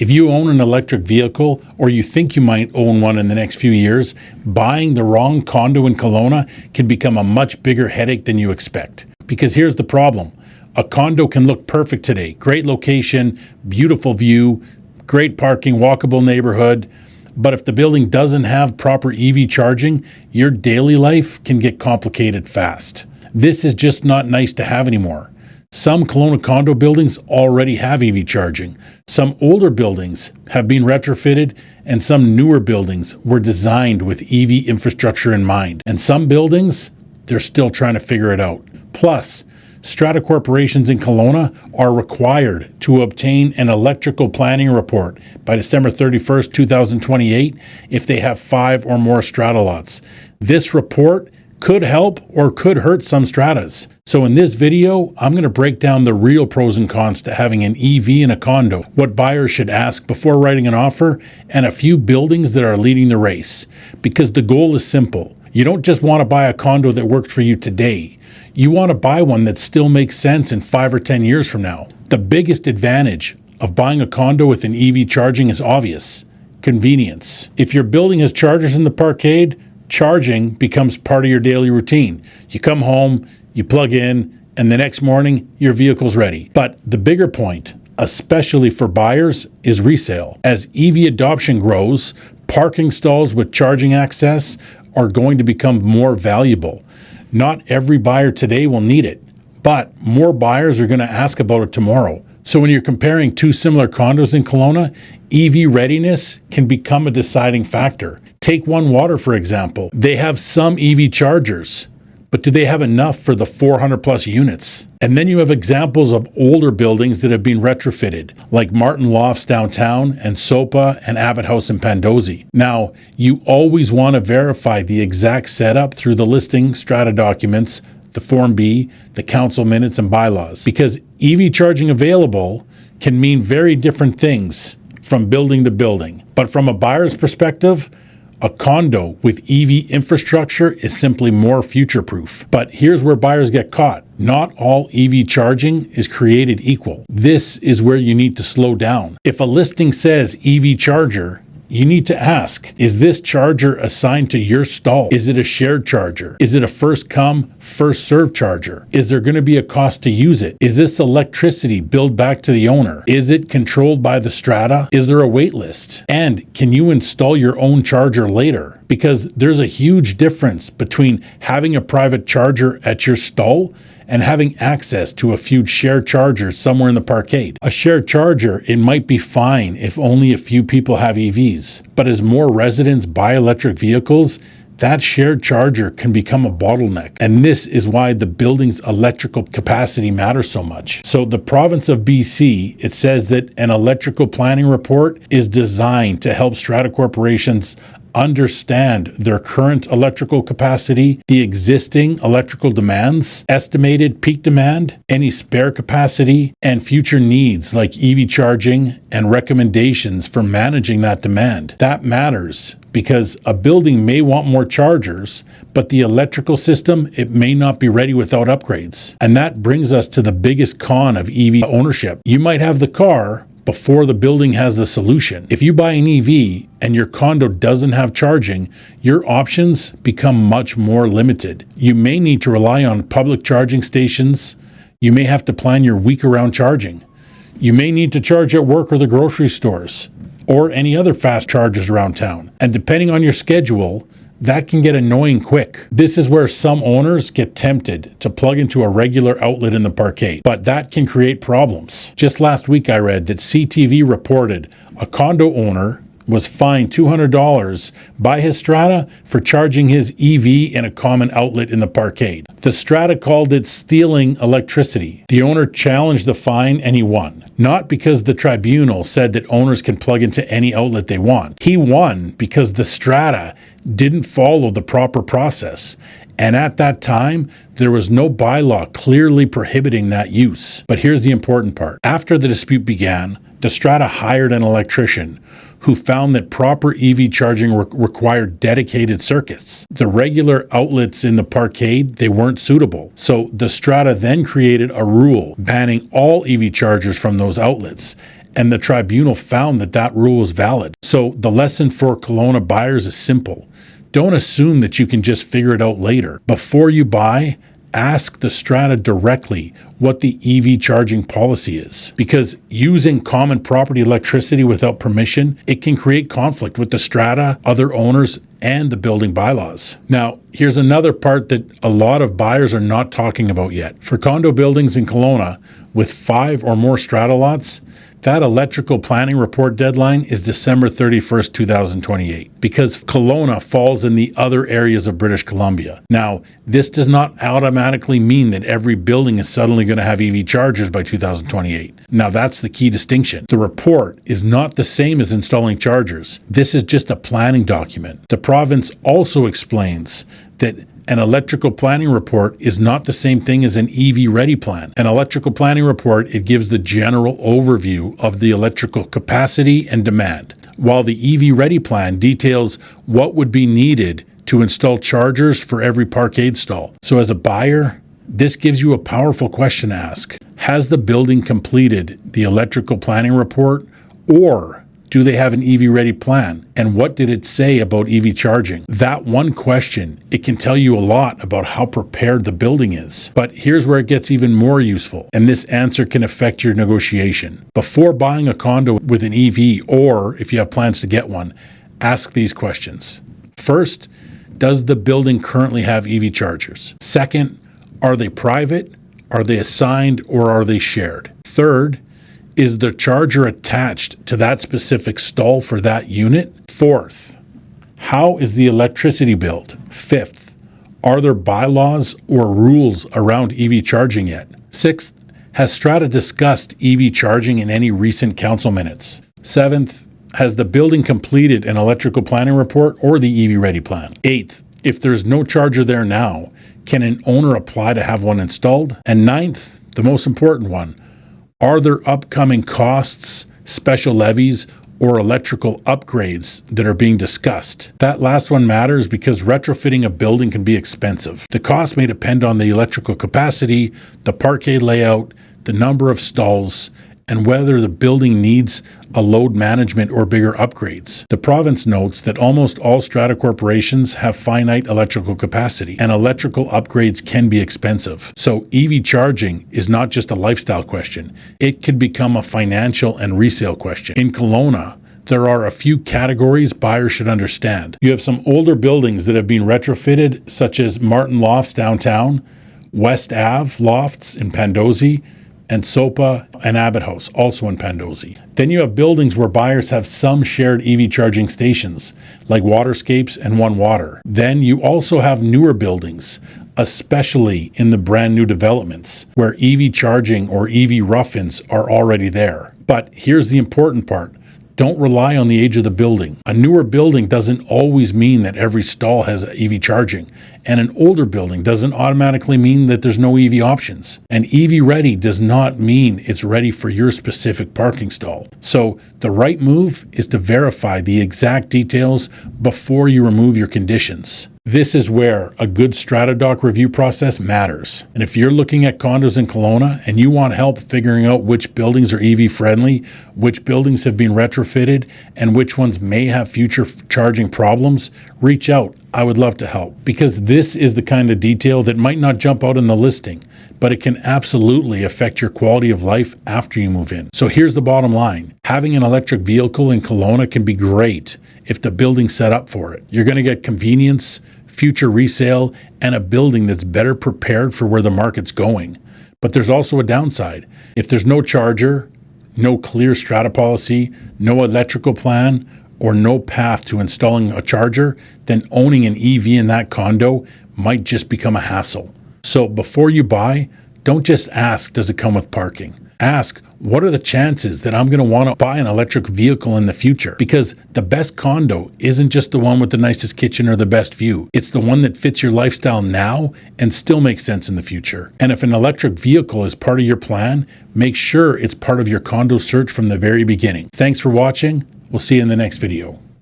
If you own an electric vehicle or you think you might own one in the next few years, buying the wrong condo in Kelowna can become a much bigger headache than you expect. Because here's the problem. A condo can look perfect today. Great location, beautiful view, great parking, walkable neighborhood. But if the building doesn't have proper EV charging, your daily life can get complicated fast. This is just not nice to have anymore. Some Kelowna Condo buildings already have EV charging. Some older buildings have been retrofitted, and some newer buildings were designed with EV infrastructure in mind. And some buildings, they're still trying to figure it out. Plus, strata corporations in Kelowna are required to obtain an electrical planning report by December 31st, 2028 if they have 5 or more strata lots. This report could help or could hurt some stratas. So in this video, I'm going to break down the real pros and cons to having an EV in a condo, what buyers should ask before writing an offer, and a few buildings that are leading the race. Because the goal is simple. You don't just want to buy a condo that worked for you today. You want to buy one that still makes sense in 5 or 10 years from now. The biggest advantage of buying a condo with an EV charging is obvious: convenience. If your building has chargers in the parkade, charging becomes part of your daily routine. You come home, you plug in, and the next morning, your vehicle's ready. But the bigger point, especially for buyers, is resale. As EV adoption grows, parking stalls with charging access are going to become more valuable. Not every buyer today will need it, but more buyers are going to ask about it tomorrow. So when you're comparing two similar condos in Kelowna, EV readiness can become a deciding factor. Take One Water, for example. They have some EV chargers, but do they have enough for the 400 plus units? And then you have examples of older buildings that have been retrofitted, like Martin Lofts downtown and SOPA and Abbott House in Pandosy. Now, you always want to verify the exact setup through the listing strata documents, the Form B, the council minutes, and bylaws, because EV charging available can mean very different things from building to building. But from a buyer's perspective, a condo with EV infrastructure is simply more future-proof. But here's where buyers get caught. Not all EV charging is created equal. This is where you need to slow down. If a listing says EV charger, you need to ask, is this charger assigned to your stall? Is it a shared charger? Is it a first come, first served charger? Is there going to be a cost to use it? Is this electricity billed back to the owner? Is it controlled by the strata? Is there a wait list? And can you install your own charger later? Because there's a huge difference between having a private charger at your stall and having access to a few shared chargers somewhere in the parkade. A shared charger, it might be fine if only a few people have EVs, but as more residents buy electric vehicles, that shared charger can become a bottleneck. And this is why the building's electrical capacity matters so much. So the province of BC, it says that an electrical planning report is designed to help strata corporations understand their current electrical capacity, the existing electrical demands, estimated peak demand, any spare capacity, and future needs like EV charging and recommendations for managing that demand. That matters because a building may want more chargers, but the electrical system, it may not be ready without upgrades. And that brings us to the biggest con of EV ownership. You might have the car before the building has the solution. If you buy an EV and your condo doesn't have charging, your options become much more limited. You may need to rely on public charging stations. You may have to plan your week around charging. You may need to charge at work or the grocery stores or any other fast chargers around town. And depending on your schedule, that can get annoying quick. This is where some owners get tempted to plug into a regular outlet in the parkade, but that can create problems. Just last week I read that CTV reported a condo owner was fined $200 by his strata for charging his EV in a common outlet in the parkade. The strata called it stealing electricity. The owner challenged the fine and he won. Not because the tribunal said that owners can plug into any outlet they want. He won because the strata didn't follow the proper process. And at that time, there was no bylaw clearly prohibiting that use. But here's the important part. After the dispute began, the strata hired an electrician who found that proper EV charging required dedicated circuits. The regular outlets in the parkade, they weren't suitable. So the strata then created a rule banning all EV chargers from those outlets. and the tribunal found that that rule was valid. So the lesson for Kelowna buyers is simple. Don't assume that you can just figure it out later. Before you buy, ask the strata directly what the EV charging policy is. Because using common property electricity without permission, it can create conflict with the strata, other owners, and the building bylaws. Now, here's another part that a lot of buyers are not talking about yet. For condo buildings in Kelowna with 5 or more strata lots, that electrical planning report deadline is December 31st, 2028, because Kelowna falls in the other areas of British Columbia. Now, this does not automatically mean that every building is suddenly going to have EV chargers by 2028. Now, that's the key distinction. The report is not the same as installing chargers. This is just a planning document. The province also explains that an electrical planning report is not the same thing as an EV ready plan. An electrical planning report, it gives the general overview of the electrical capacity and demand, while the EV ready plan details what would be needed to install chargers for every parkade stall. So as a buyer, this gives you a powerful question to ask. Has the building completed the electrical planning report, or do they have an EV ready plan? And what did it say about EV charging? That one question, it can tell you a lot about how prepared the building is. But here's where it gets even more useful, and this answer can affect your negotiation. Before buying a condo with an EV, or if you have plans to get one, ask these questions. First, does the building currently have EV chargers? Second, are they private? Are they assigned, or are they shared? Third, is the charger attached to that specific stall for that unit? Fourth, how is the electricity billed? Fifth, are there bylaws or rules around EV charging yet? Sixth, has Strata discussed EV charging in any recent council minutes? Seventh, has the building completed an electrical planning report or the EV ready plan? Eighth, if there's no charger there now, can an owner apply to have one installed? And ninth, the most important one, are there upcoming costs, special levies, or electrical upgrades that are being discussed? That last one matters because retrofitting a building can be expensive. The cost may depend on the electrical capacity, the parkade layout, the number of stalls, and whether the building needs a load management or bigger upgrades. The province notes that almost all strata corporations have finite electrical capacity, and electrical upgrades can be expensive. So EV charging is not just a lifestyle question. It could become a financial and resale question. In Kelowna, there are a few categories buyers should understand. You have some older buildings that have been retrofitted, such as Martin Lofts downtown, West Ave Lofts in Pandosy, and SOPA and Abbott House, also in Pandosy. Then you have buildings where buyers have some shared EV charging stations, like Waterscapes and One Water. Then you also have newer buildings, especially in the brand new developments, where EV charging or EV rough-ins are already there. But here's the important part. Don't rely on the age of the building. A newer building doesn't always mean that every stall has EV charging, and an older building doesn't automatically mean that there's no EV options. And EV ready does not mean it's ready for your specific parking stall. So the right move is to verify the exact details before you remove your conditions. This is where a good StrataDoc review process matters. And if you're looking at condos in Kelowna and you want help figuring out which buildings are EV friendly, which buildings have been retrofitted, and which ones may have future charging problems, reach out. I would love to help, because this is the kind of detail that might not jump out in the listing, but it can absolutely affect your quality of life after you move in. So here's the bottom line. Having an electric vehicle in Kelowna can be great if the building's set up for it. You're going to get convenience, future resale, and a building that's better prepared for where the market's going. But there's also a downside. If there's no charger, no clear strata policy, no electrical plan, or no path to installing a charger, then owning an EV in that condo might just become a hassle. So before you buy, don't just ask, does it come with parking? Ask, what are the chances that I'm going to want to buy an electric vehicle in the future? Because the best condo isn't just the one with the nicest kitchen or the best view. It's the one that fits your lifestyle now and still makes sense in the future. And if an electric vehicle is part of your plan, make sure it's part of your condo search from the very beginning. Thanks for watching. We'll see you in the next video.